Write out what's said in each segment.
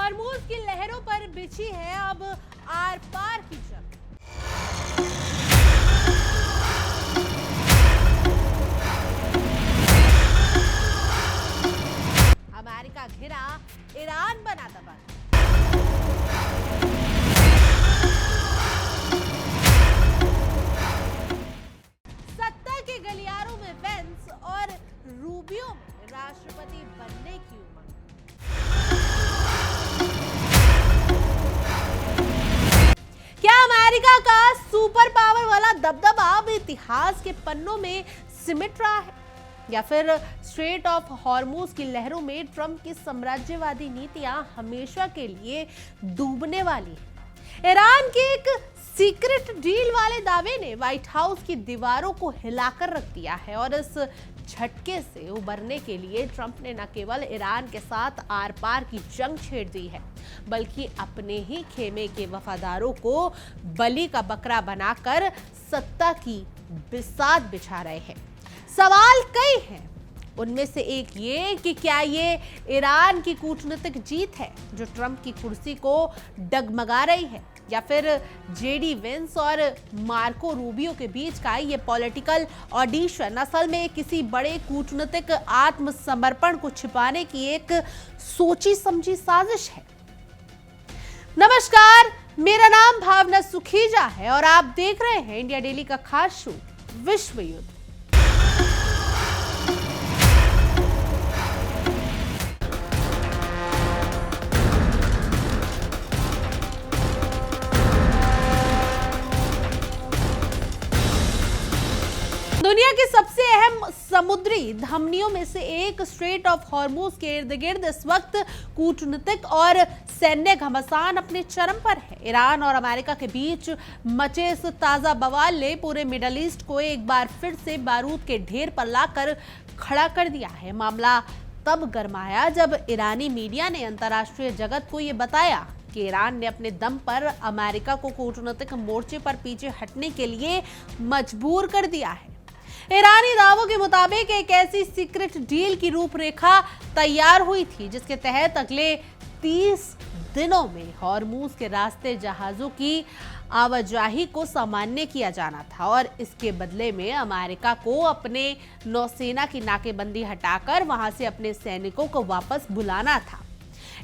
Hormuz की लहरों पर बिछी है अब आर पार की जंग। अमेरिका घिरा, ईरान बना दबंग। सत्ता के गलियारों में वेंस और रूबियो में राष्ट्रपति बनने की उमंग। क्या अमेरिका का सुपर पावर वाला दबदबा अब इतिहास के पन्नों में सिमट रहा है, या फिर स्ट्रेट ऑफ हॉर्मूज की लहरों में ट्रंप की साम्राज्यवादी नीतियां हमेशा के लिए डूबने वाली है? ईरान के एक सीक्रेट डील वाले दावे ने व्हाइट हाउस की दीवारों को हिलाकर रख दिया है और इस झटके से उबरने के लिए ट्रंप ने न केवल ईरान के साथ आर पार की जंग छेड़ दी है, बल्कि अपने ही खेमे के वफादारों को बलि का बकरा बनाकर सत्ता की बिसात बिछा रहे हैं। सवाल कई हैं, उनमें से एक ये कि क्या ये ईरान की कूटनीतिक जीत है जो ट्रंप की कुर्सी को डगमगा रही है, या फिर जेडी वेंस और मार्को रूबियो के बीच का ये पॉलिटिकल ऑडिशन असल में किसी बड़े कूटनीतिक आत्मसमर्पण को छिपाने की एक सोची समझी साजिश है। नमस्कार, मेरा नाम भावना सुखीजा है और आप देख रहे हैं इंडिया डेली का खास शो विश्व युद्ध। दुनिया की सबसे अहम समुद्री धमनियों में से एक स्ट्रेट ऑफ हॉर्मूज के इर्द गिर्द इस वक्त कूटनीतिक और सैन्य घमासान अपने चरम पर है। ईरान और अमेरिका के बीच मचे इस ताजा बवाल ने पूरे मिडल ईस्ट को एक बार फिर से बारूद के ढेर पर लाकर खड़ा कर दिया है। मामला तब गरमाया जब ईरानी मीडिया ने अंतर्राष्ट्रीय जगत को यह बताया कि ईरान ने अपने दम पर अमेरिका को कूटनीतिक मोर्चे पर पीछे हटने के लिए मजबूर कर दिया है। ईरानी दावों के मुताबिक एक ऐसी सीक्रेट डील की रूपरेखा तैयार हुई थी जिसके तहत अगले 30 दिनों में हॉर्मूज के रास्ते जहाजों की आवाजाही को सामान्य किया जाना था और इसके बदले में अमेरिका को अपने नौसेना की नाकेबंदी हटाकर वहां से अपने सैनिकों को वापस बुलाना था।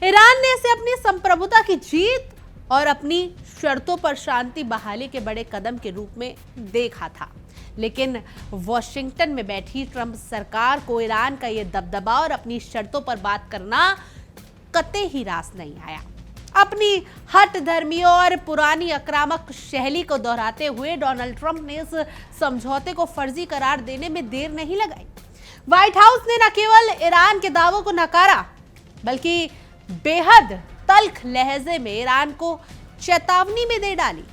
ईरान ने इसे अपनी संप्रभुता की जीत और अपनी शर्तों पर शांति बहाली के बड़े कदम के रूप में देखा था, लेकिन वॉशिंगटन में बैठी ट्रंप सरकार को ईरान का यह दबदबा और अपनी शर्तों पर बात करना कतई ही रास नहीं आया। अपनी हट धर्मी और पुरानी आक्रामक शैली को दोहराते हुए डोनाल्ड ट्रंप ने इस समझौते को फर्जी करार देने में देर नहीं लगाई। व्हाइट हाउस ने न केवल ईरान के दावों को नकारा, बल्कि बेहद तल्ख लहजे में ईरान को चेतावनी में दे डाली।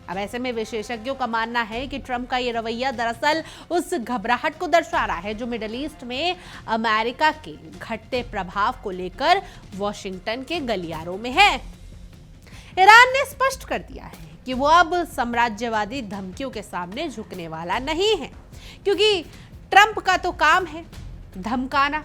अब ऐसे में विशेषज्ञों का मानना है कि ट्रंप का ये रवैया दरअसल उस घबराहट को दर्शा रहा है जो मिडिल ईस्ट में अमेरिका के घटते प्रभाव को लेकर वॉशिंगटन के गलियारों में है। ईरान ने स्पष्ट कर दिया है कि वो अब साम्राज्यवादी धमकियों के सामने झुकने वाला नहीं है, क्योंकि ट्रंप का तो काम है धमकाना।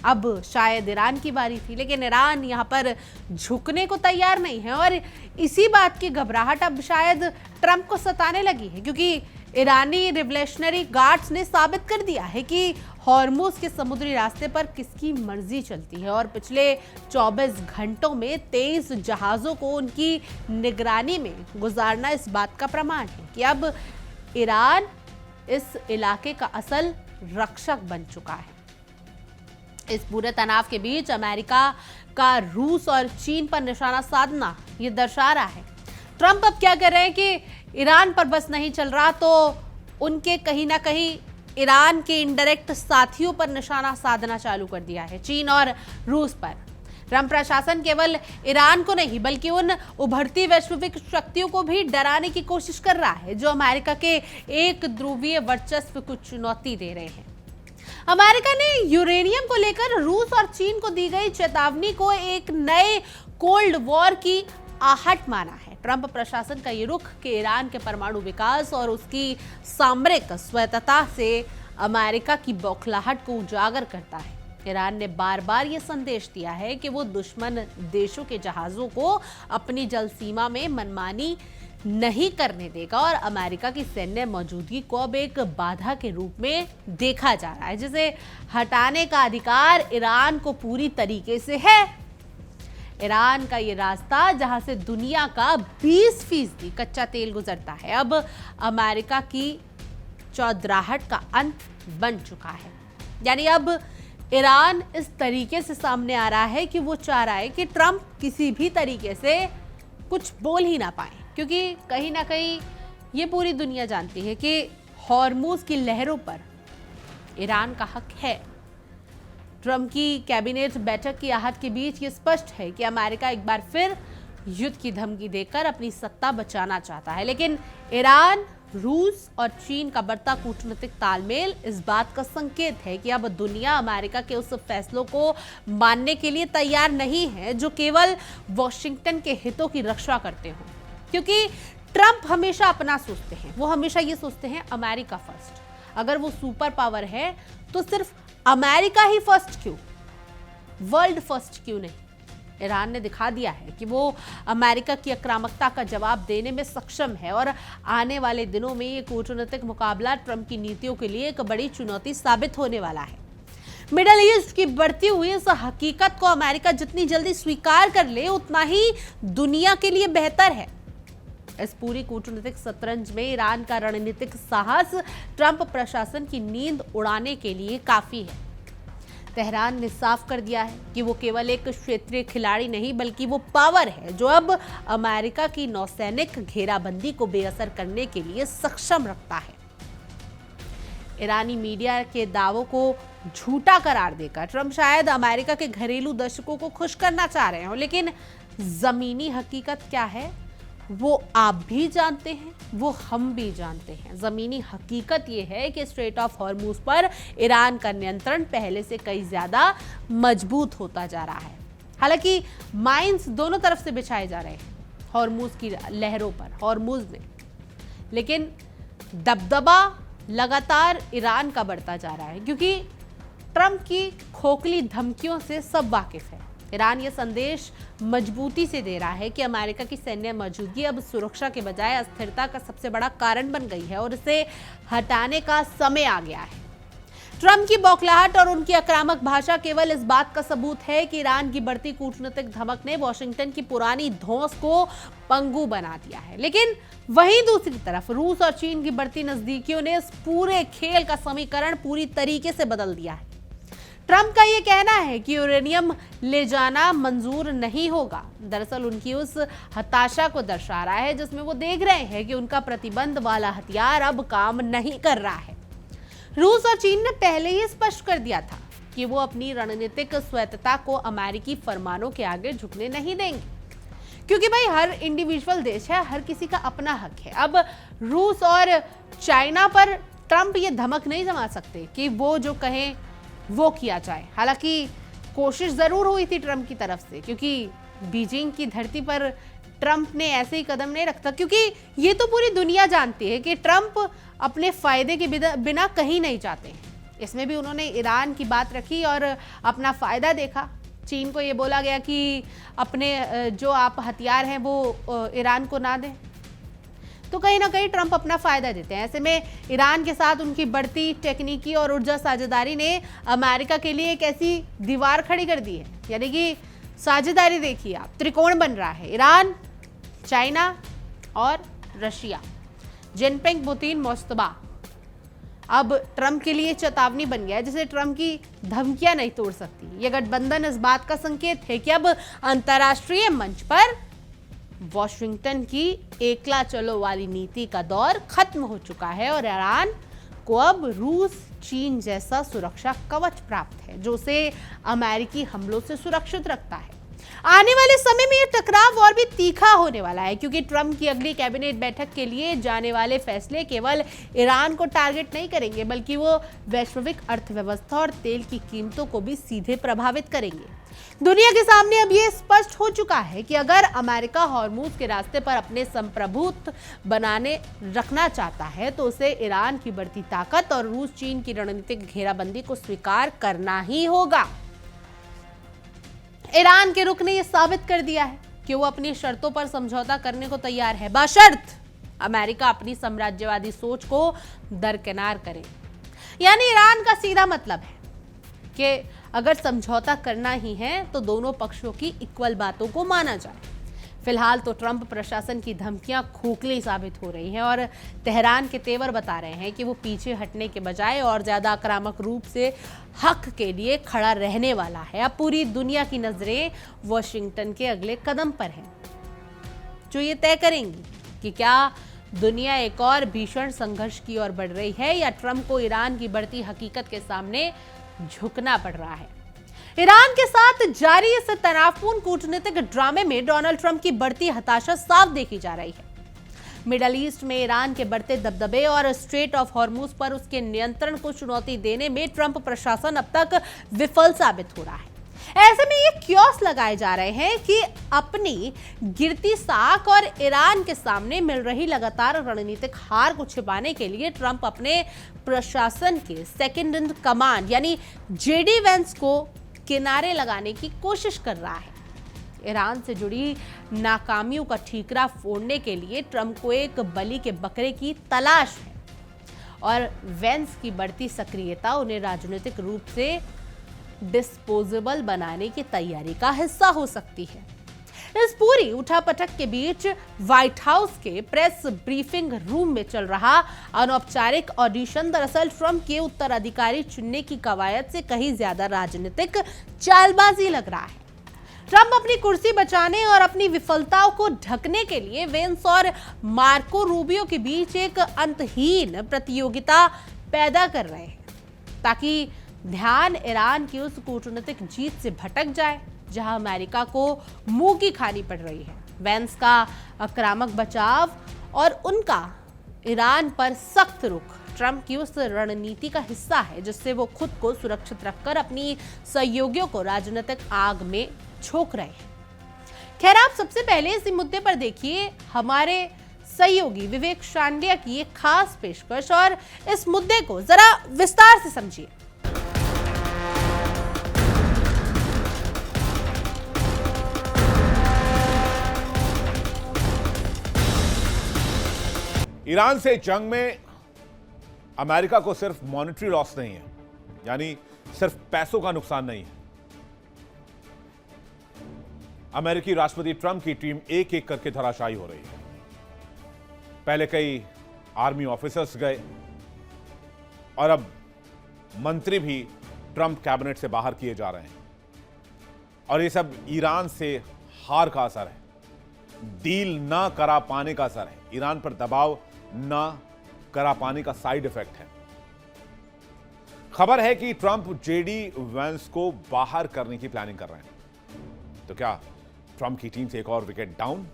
अब शायद ईरान की बारी थी, लेकिन ईरान यहाँ पर झुकने को तैयार नहीं है और इसी बात की घबराहट अब शायद ट्रंप को सताने लगी है, क्योंकि ईरानी रिवोल्यूशनरी गार्ड्स ने साबित कर दिया है कि हॉर्मूज के समुद्री रास्ते पर किसकी मर्जी चलती है और पिछले 24 घंटों में 23 जहाजों को उनकी निगरानी में गुजारना इस बात का प्रमाण है कि अब ईरान इस इलाके का असल रक्षक बन चुका है। इस पूरे तनाव के बीच अमेरिका का रूस और चीन पर निशाना साधना ये दर्शा रहा है। ट्रंप अब क्या कर रहे हैं कि ईरान पर बस नहीं चल रहा तो उनके कहीं ना कहीं ईरान के इनडायरेक्ट साथियों पर निशाना साधना चालू कर दिया है, चीन और रूस पर। ट्रंप प्रशासन केवल ईरान को नहीं बल्कि उन उभरती वैश्विक शक्तियों को भी डराने की कोशिश कर रहा है जो अमेरिका के एक ध्रुवीय वर्चस्व को चुनौती दे रहे हैं। अमेरिका ने यूरेनियम को लेकर रूस और चीन को दी गई चेतावनी को एक नए कोल्ड वॉर की आहट माना है। ट्रंप प्रशासन का ये रुख कि ईरान के परमाणु विकास और उसकी सामरिक स्वायत्तता से अमेरिका की बौखलाहट को उजागर करता है। ईरान ने बार बार ये संदेश दिया है कि वो दुश्मन देशों के जहाजों को अपनी जल सीमा में मनमानी नहीं करने देगा और अमेरिका की सैन्य मौजूदगी को अब एक बाधा के रूप में देखा जा रहा है, जिसे हटाने का अधिकार ईरान को पूरी तरीके से है। ईरान का ये रास्ता, जहां से दुनिया का 20% कच्चा तेल गुजरता है, अब अमेरिका की चौधराहट का अंत बन चुका है। यानी अब ईरान इस तरीके से सामने आ रहा है कि वो चाह रहा है कि ट्रंप किसी भी तरीके से कुछ बोल ही ना पाए, क्योंकि कहीं ना कहीं ये पूरी दुनिया जानती है कि हॉर्मूज की लहरों पर ईरान का हक है। ट्रंप की कैबिनेट बैठक की आहट के बीच ये स्पष्ट है कि अमेरिका एक बार फिर युद्ध की धमकी देकर अपनी सत्ता बचाना चाहता है, लेकिन ईरान, रूस और चीन का बढ़ता कूटनीतिक तालमेल इस बात का संकेत है कि अब दुनिया अमेरिका के उस फैसलों को मानने के लिए तैयार नहीं है जो केवल वॉशिंगटन के हितों की रक्षा करते हों। क्योंकि ट्रंप हमेशा अपना सोचते हैं, वो हमेशा ये सोचते हैं अमेरिका फर्स्ट। अगर वो सुपर पावर है तो सिर्फ अमेरिका ही फर्स्ट क्यों, वर्ल्ड फर्स्ट क्यों नहीं? ईरान ने दिखा दिया है कि वो अमेरिका की आक्रामकता का जवाब देने में सक्षम है और आने वाले दिनों में ये कूटनीतिक मुकाबला ट्रंप की नीतियों के लिए एक बड़ी चुनौती साबित होने वाला है। मिडल ईस्ट की बढ़ती हुई इस हकीकत को अमेरिका जितनी जल्दी स्वीकार कर ले, उतना ही दुनिया के लिए बेहतर है। इस पूरी कूटनीतिक शतरंज में ईरान का रणनीतिक साहस ट्रंप प्रशासन की नींद उड़ाने के लिए काफी है। तेहरान ने साफ कर दिया है कि वो केवल एक क्षेत्रीय खिलाड़ी नहीं, बल्कि वो पावर है जो अब अमेरिका की नौसैनिक घेराबंदी को बेअसर करने के लिए सक्षम रखता है। ईरानी मीडिया के दावों को झूठा करार देकर ट्रंप शायद अमेरिका के घरेलू दर्शकों को खुश करना चाह रहे हो, लेकिन जमीनी हकीकत क्या है वो आप भी जानते हैं, वो हम भी जानते हैं। जमीनी हकीकत ये है कि स्ट्रेट ऑफ हॉर्मूज पर ईरान का नियंत्रण पहले से कई ज्यादा मजबूत होता जा रहा है। हालांकि माइंस दोनों तरफ से बिछाए जा रहे हैं हॉर्मूज की लहरों पर, हॉर्मूज में, लेकिन दबदबा लगातार ईरान का बढ़ता जा रहा है, क्योंकि ट्रंप की खोखली धमकियों से सब वाकिफ है। ईरान ये संदेश मजबूती से दे रहा है कि अमेरिका की सैन्य मौजूदगी अब सुरक्षा के बजाय अस्थिरता का सबसे बड़ा कारण बन गई है और इसे हटाने का समय आ गया है। ट्रंप की बौखलाहट और उनकी आक्रामक भाषा केवल इस बात का सबूत है कि ईरान की बढ़ती कूटनीतिक धमक ने वॉशिंगटन की पुरानी धौंस को पंगु बना दिया है, लेकिन वहीं दूसरी तरफ रूस और चीन की बढ़ती नजदीकियों ने इस पूरे खेल का समीकरण पूरी तरीके से बदल दिया है। ट्रंप का यह कहना है कि यूरेनियम ले जाना मंजूर नहीं होगा, दरअसल उनकी उस हताशा को दर्शा रहा है जिसमें वो देख रहे हैं कि उनका प्रतिबंध वाला हथियार अब काम नहीं कर रहा है। रूस और चीन ने पहले ही स्पष्ट कर दिया था कि वो अपनी रणनीतिक स्वायत्तता को अमेरिकी फरमानों के आगे झुकने नहीं देंगे, क्योंकि भाई हर इंडिविजुअल देश है, हर किसी का अपना हक है। अब रूस और चाइना पर ट्रंप ये धमक नहीं जमा सकते कि वो जो कहें वो किया जाए। हालांकि कोशिश जरूर हुई थी ट्रंप की तरफ से, क्योंकि बीजिंग की धरती पर ट्रंप ने ऐसे ही कदम नहीं रखता, क्योंकि ये तो पूरी दुनिया जानती है कि ट्रंप अपने फायदे के बिना कहीं नहीं जाते। इसमें भी उन्होंने ईरान की बात रखी और अपना फायदा देखा। चीन को ये बोला गया कि अपने जो आप हथियार हैं वो ईरान को ना दें, तो कहीं ना कहीं ट्रंप अपना फायदा देते हैं। ऐसे में ईरान के साथ उनकी बढ़ती टेक्निकी और ऊर्जा साझेदारी ने अमेरिका के लिए एक ऐसी दीवार खड़ी कर दी है, यानी कि साझेदारी देखिए आप, त्रिकोण बन रहा है, ईरान, चाइना और रशिया। जिनपिंग, पुतिन, मोस्तफा अब ट्रंप के लिए चेतावनी बन गया है, जिसे ट्रंप की धमकियां नहीं तोड़ सकती। यह गठबंधन इस बात का संकेत है कि अब अंतर्राष्ट्रीय मंच पर वॉशिंगटन की एकला चलो वाली नीति का दौर खत्म हो चुका है और ईरान को अब रूस, चीन जैसा सुरक्षा कवच प्राप्त है, जो उसे अमेरिकी हमलों से सुरक्षित रखता है। आने वाले समय में यह टकराव और भी तीखा होने वाला है, क्योंकि ट्रंप की अगली कैबिनेट बैठक के लिए जाने वाले फैसले केवल ईरान को टारगेट नहीं करेंगे, बल्कि वो वैश्विक अर्थव्यवस्था और तेल की कीमतों को भी सीधे प्रभावित करेंगे। दुनिया के सामने अब ये स्पष्ट हो चुका है कि अगर अमेरिका हॉर्मूज के रास्ते पर अपने संप्रभुत्व बनाने रखना चाहता है तो उसे ईरान की बढ़ती ताकत और रूस चीन की रणनीतिक घेराबंदी को स्वीकार करना ही होगा। ईरान के रुख ने यह साबित कर दिया है कि वो अपनी शर्तों पर समझौता करने को तैयार है, बशर्त अमेरिका अपनी साम्राज्यवादी सोच को दरकिनार करे। यानी ईरान का सीधा मतलब है कि अगर समझौता करना ही है तो दोनों पक्षों की इक्वल बातों को माना जाए। फिलहाल तो ट्रंप प्रशासन की धमकियां खोखली साबित हो रही हैं और तेहरान के तेवर बता रहे हैं कि वो पीछे हटने के बजाय और ज्यादा आक्रामक रूप से हक के लिए खड़ा रहने वाला है। अब पूरी दुनिया की नजरें वॉशिंगटन के अगले कदम पर हैं, जो ये तय करेंगी कि क्या दुनिया एक और भीषण संघर्ष की ओर बढ़ रही है या ट्रंप को ईरान की बढ़ती हकीकत के सामने झुकना पड़ रहा है। ईरान के साथ जारी इस तनावपूर्ण कूटनीतिक ड्रामे में डोनाल्ड ट्रंप की बढ़ती हताशा साफ देखी जा रही है। मिडल ईस्ट में ईरान के बढ़ते दबदबे और स्ट्रेट ऑफ हॉर्मूज पर उसके नियंत्रण को चुनौती देने में ट्रंप प्रशासन अब तक विफल साबित हो रहा है। ऐसे में ये क्योस लगाए जा रहे हैं कि अपनी गिरती साख और ईरान के सामने मिल रही लगातार रणनीतिक हार को छिपाने के लिए ट्रंप अपने प्रशासन के सेकंड इन कमांड यानी जेडी वेंस को किनारे लगाने की कोशिश कर रहा है। ईरान से जुड़ी नाकामियों का ठीकरा फोड़ने के लिए ट्रंप को एक बलि के बकरे की तलाश है और वेंस की बढ़ती सक्रियता उन्हें राजनीतिक रूप से डिस्पोजेबल बनाने की तैयारी का हिस्सा हो सकती है। इस पूरी उठापटक के बीच व्हाइट हाउस के प्रेस ब्रीफिंग रूम में चल रहा अनौपचारिक ऑडिशन दरअसल ट्रंप के उत्तराधिकारी चुनने की कवायद से कहीं ज्यादा राजनीतिक चालबाजी लग रहा है। ट्रंप अपनी कुर्सी बचाने और अपनी विफलताओं को ढकने के लिए वेंस और मार्को रूबियो के बीच एक अंतहीन प्रतियोगिता पैदा कर रहे हैं ताकि ध्यान ईरान की उस कूटनीतिक जीत से भटक जाए जहां अमेरिका को मुंह की खानी पड़ रही है। वेंस का आक्रामक बचाव और उनका ईरान पर सख्त रुख ट्रंप की उस रणनीति का हिस्सा है जिससे वो खुद को सुरक्षित रखकर अपनी सहयोगियों को राजनीतिक आग में झोंक रहे हैं। खैर, आप सबसे पहले इसी मुद्दे पर देखिए हमारे सहयोगी विवेक शांडिया की एक खास पेशकश और इस मुद्दे को जरा विस्तार से समझिए। ईरान से जंग में अमेरिका को सिर्फ मॉनेटरी लॉस नहीं है, यानी सिर्फ पैसों का नुकसान नहीं है। अमेरिकी राष्ट्रपति ट्रंप की टीम एक एक करके धराशायी हो रही है। पहले कई आर्मी ऑफिसर्स गए और अब मंत्री भी ट्रंप कैबिनेट से बाहर किए जा रहे हैं और ये सब ईरान से हार का असर है, डील ना करा पाने का असर है, ईरान पर दबाव ना करा पाने का साइड इफेक्ट है। खबर है कि ट्रंप जेडी वेंस को बाहर करने की प्लानिंग कर रहे हैं। तो क्या ट्रंप की टीम से एक और विकेट डाउन?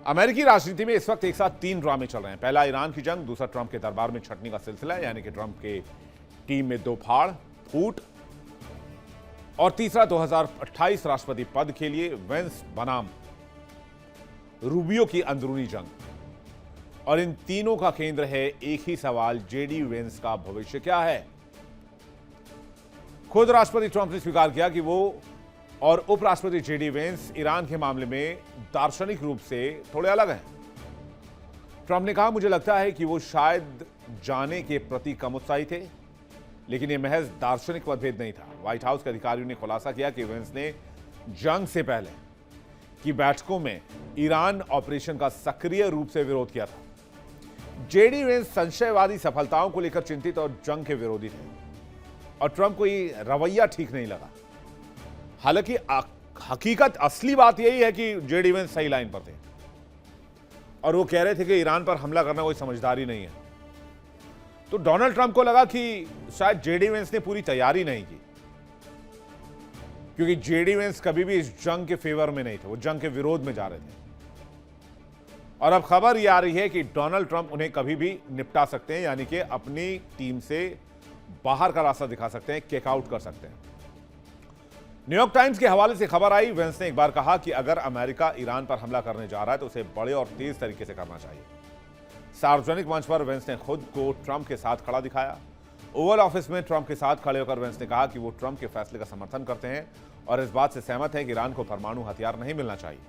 अमेरिकी राजनीति में इस वक्त एक साथ 3 ड्रामे चल रहे हैं। पहला ईरान की जंग, दूसरा ट्रंप के दरबार में छटनी का सिलसिला यानी कि ट्रंप के टीम में 2 फाड़ फूट, और तीसरा 2028 राष्ट्रपति पद के लिए वेंस बनाम रूबियो की अंदरूनी जंग। और इन तीनों का केंद्र है एक ही सवाल, जेडी वेंस का भविष्य क्या है? खुद राष्ट्रपति ट्रंप ने स्वीकार किया कि वो और उपराष्ट्रपति जेडी वेंस ईरान के मामले में दार्शनिक रूप से थोड़े अलग हैं। ट्रंप ने कहा, मुझे लगता है कि वो शायद जाने के प्रति कम उत्साही थे, लेकिन यह महज दार्शनिक मतभेद नहीं था। व्हाइट हाउस के अधिकारियों ने खुलासा किया कि वेंस ने जंग से पहले की बैठकों में ईरान ऑपरेशन का सक्रिय रूप से विरोध किया था। जेडी वेंस संशयवादी सफलताओं को लेकर चिंतित और जंग के विरोधी थे और ट्रंप को ये रवैया ठीक नहीं लगा। हालांकि हकीकत असली बात यही है कि जेडी वेंस सही लाइन पर थे और वो कह रहे थे कि ईरान पर हमला करना कोई समझदारी नहीं है। तो डोनाल्ड ट्रंप को लगा कि शायद जेडी वेंस ने पूरी तैयारी नहीं की, क्योंकि जेडी वेंस कभी भी इस जंग के फेवर में नहीं थे, वो जंग के विरोध में जा रहे थे। और अब खबर यह आ रही है कि डोनाल्ड ट्रंप उन्हें कभी भी निपटा सकते हैं, यानी कि अपनी टीम से बाहर का रास्ता दिखा सकते हैं, किक आउट कर सकते हैं। न्यूयॉर्क टाइम्स के हवाले से खबर आई, वेंस ने एक बार कहा कि अगर अमेरिका ईरान पर हमला करने जा रहा है तो उसे बड़े और तेज तरीके से करना चाहिए। सार्वजनिक मंच पर वेंस ने खुद को ट्रंप के साथ खड़ा दिखाया। ओवल ऑफिस में ट्रंप के साथ खड़े होकर वेंस ने कहा कि वो ट्रंप के फैसले का समर्थन करते हैं और इस बात से सहमत हैं कि ईरान को परमाणु हथियार नहीं मिलना चाहिए।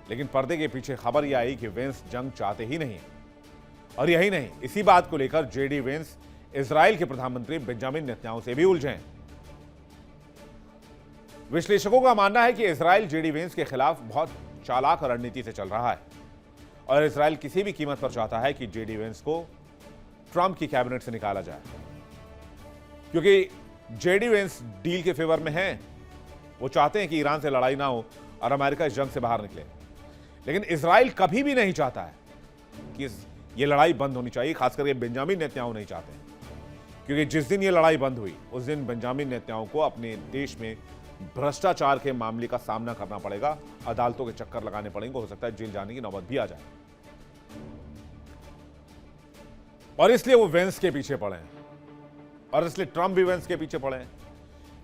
लेकिन पर्दे के पीछे खबर यह आई कि वेंस जंग चाहते ही नहीं। और यही नहीं, इसी बात को लेकर जेडी वेंस इजराइल के प्रधानमंत्री बेंजामिन नेतन्याहू से भी उलझे हैं। विश्लेषकों का मानना है कि इजराइल जेडी वेंस के खिलाफ बहुत चालाक रणनीति से चल रहा है और इजराइल किसी भी कीमत पर चाहता है कि जेडी वेंस को ट्रंप की कैबिनेट से निकाला जाए, क्योंकि जेडी वेंस डील के फेवर में हैं। वो चाहते हैं कि ईरान से लड़ाई ना हो और अमेरिका इस जंग से बाहर निकले। लेकिन इजराइल कभी भी नहीं चाहता है कि ये लड़ाई बंद होनी चाहिए, खासकर ये बेंजामिन नेतन्याहू नहीं चाहते हैं, क्योंकि जिस दिन ये लड़ाई बंद हुई उस दिन बेंजामिन नेतन्याहू को अपने देश में भ्रष्टाचार के मामले का सामना करना पड़ेगा, अदालतों के चक्कर लगाने पड़ेंगे, हो सकता है जेल जाने की नौबत भी आ जाए। और इसलिए वो वेंस के पीछे पड़े हैं और इसलिए ट्रंप भी वेंस के पीछे पड़े हैं।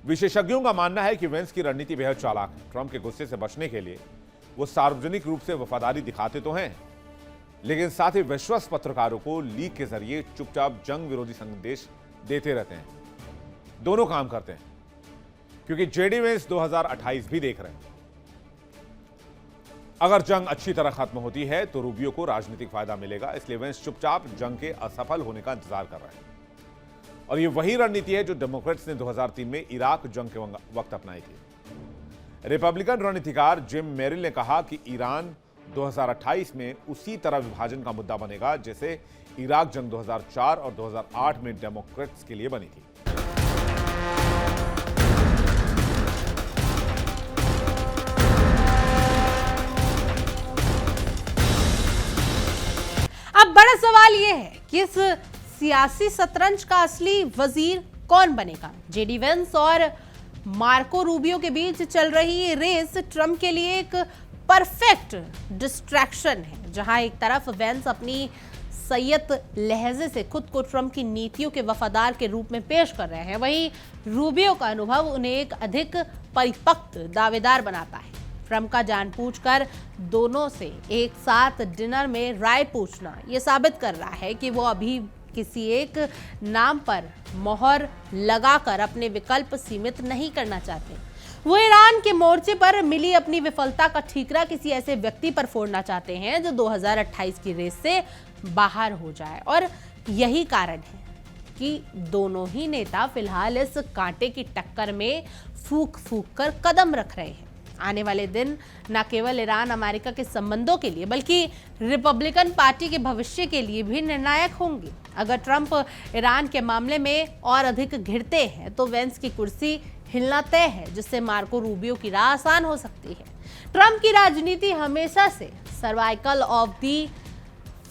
विशेषज्ञों का मानना है कि वेंस की रणनीति बेहद चालाक है। ट्रंप के गुस्से से बचने के लिए वो सार्वजनिक रूप से वफादारी दिखाते तो हैं, लेकिन साथ ही विश्वस्त पत्रकारों को लीक के जरिए चुपचाप जंग विरोधी संदेश देते रहते हैं। दोनों काम करते हैं, क्योंकि जेडी वेंस 2028 भी देख रहे हैं। अगर जंग अच्छी तरह खत्म होती है तो रूबियो को राजनीतिक फायदा मिलेगा, इसलिए वेंस चुपचाप जंग के असफल होने का इंतजार कर रहे हैं। और ये वही रणनीति है जो डेमोक्रेट्स ने 2003 में इराक जंग के वक्त अपनाई थी। रिपब्लिकन रणनीतिकार जिम मेरिल ने कहा कि ईरान 2028 में उसी तरह विभाजन का मुद्दा बनेगा जैसे इराक जंग 2004 और 2008 में डेमोक्रेट्स के लिए बनी थी। अब बड़ा सवाल यह है कि इस सियासी शतरंज का असली वजीर कौन बनेगा। जेडी वेंस और मार्को रूबियो के बीच चल रही रेस ट्रंप के लिए एक परफेक्ट डिस्ट्रैक्शन है, जहां एक तरफ वेंस अपनी सैयद लहजे से खुद को ट्रंप की नीतियों के वफादार के रूप में पेश कर रहे हैं, वहीं रूबियो का अनुभव उन्हें एक अधिक परिपक्व दावेदार बनाता है। ट्रंप का जानबूझकर दोनों से एक साथ डिनर में राय पूछना यह साबित कर रहा है कि वो अभी किसी एक नाम पर मोहर लगाकर अपने विकल्प सीमित नहीं करना चाहते। वो ईरान के मोर्चे पर मिली अपनी विफलता का ठीकरा किसी ऐसे व्यक्ति पर फोड़ना चाहते हैं जो 2028 की रेस से बाहर हो जाए। और यही कारण है कि दोनों ही नेता फिलहाल इस कांटे की टक्कर में फूंक कर कदम रख रहे हैं। आने वाले दिन न केवल ईरान अमेरिका के संबंधों के लिए बल्कि रिपब्लिकन पार्टी के भविष्य के लिए भी निर्णायक होंगे। अगर ट्रंप ईरान के मामले में और अधिक घिरते हैं तो वेंस की कुर्सी हिलना तय है, जिससे मार्को रूबियो की राह आसान हो सकती है। ट्रंप की राजनीति हमेशा से सर्वाइकल ऑफ द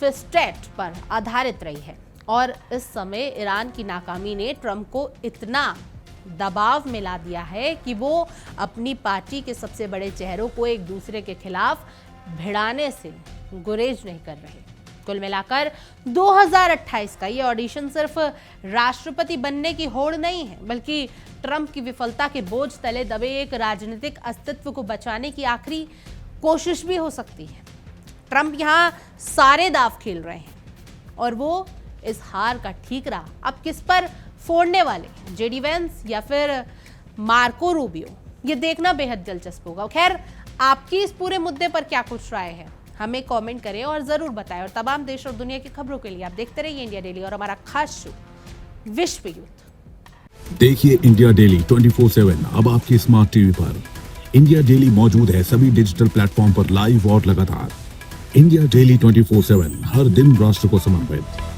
फिस्टेड पर आधारित रही है और इस समय ईरान की नाकामी ने ट्रंप को इतना दबाव में ला दिया है कि वो अपनी पार्टी के सबसे बड़े चेहरों को एक दूसरे के खिलाफ भिड़ाने से गुरेज नहीं कर रहे। कुल मिलाकर 2028 का ये ऑडिशन सिर्फ राष्ट्रपति बनने की होड़ नहीं है, बल्कि ट्रंप की विफलता के बोझ तले दबे एक राजनीतिक अस्तित्व को बचाने की आखिरी कोशिश भी हो सकती है। ट्रंप यहाँ सारे दाव खेल रहे हैं और वो इस हार का ठीकरा अब किस पर फोड़ने वाले, जेडी वेंस या फिर मार्को रूबियो, ये देखना बेहद दिलचस्प होगा। खैर, आपकी इस पूरे मुद्दे पर क्या कुछ राय है, हमें कमेंट करें और जरूर बताएं। और तमाम देश और दुनिया की खबरों के लिए आप देखते रहिए इंडिया डेली और हमारा खास शो विश्व युद्ध। देखिए इंडिया डेली 24/7 अब आपके स्मार्ट टीवी पर। इंडिया डेली मौजूद है सभी डिजिटल प्लेटफॉर्म पर लाइव और लगातार। इंडिया डेली 24/7 हर दिन राष्ट्र को समर्पित।